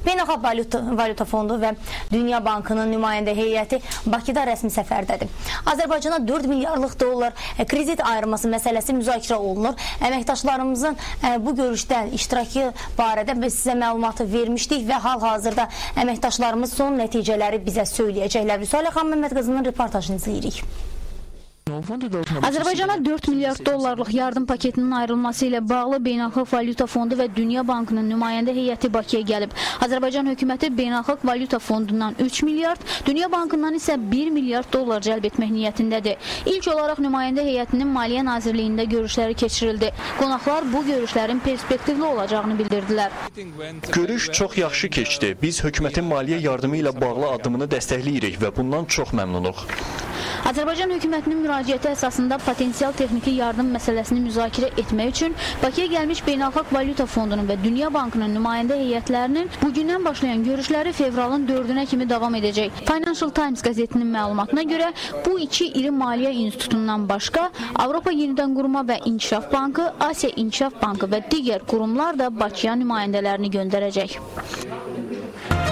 Beynəlxalq Valyuta Fondu və Dünya Bankının nümayəndə heyəti Bakıda rəsmi səfərdədir. Azərbaycana 4 milyardlıq dollar kredit ayırması məsələsi müzakirə olunur. Əməkdaşlarımızın bu görüşdə iştirakı barədə biz sizə məlumatı vermişdik və hal-hazırda əməkdaşlarımız son nəticələri bizə söyləyəcəklər. Rüsailə xanım Məhəmməd qızının reportajını izləyirik. Azərbaycana 4 milyard dollarlıq yardım paketinin ayrılması ilə bağlı Beynəlxalq Valyuta Fondu və Dünya Bankının nümayəndə heyəti Bakıya gəlib. Azərbaycan hökuməti Beynəlxalq Valyuta Fondundan 3 milyard, Dünya Bankından isə 1 milyard dollar cəlb etmək niyyətindədir. İlk olaraq nümayəndə heyətinin Maliyyə Nazirliyində görüşləri keçirildi. Qonaqlar bu görüşlərin perspektivli olacağını bildirdilər. Görüş çox yaxşı keçdi. Biz hökumətin maliyyə yardımı ilə bağlı addımını dəstəkləyirik və bundan çox məmnunuq. Azərbaycan hökumətinin müraciəti əsasında potensial texniki yardım məsələsini müzakirə etmək üçün Bakıya gəlmiş Beynəlxalq Valyuta Fondunun və Dünya Bankının nümayəndə heyətlərinin bugündən başlayan görüşləri fevralın 4-ünə kimi davam edəcək. Financial Times qəzetinin məlumatına görə bu iki iri maliyyə institutundan başqa Avropa Yenidən Qurma və İnkişaf Bankı, Asiya İnkişaf Bankı və digər qurumlar da Bakıya nümayəndələrini göndərəcək.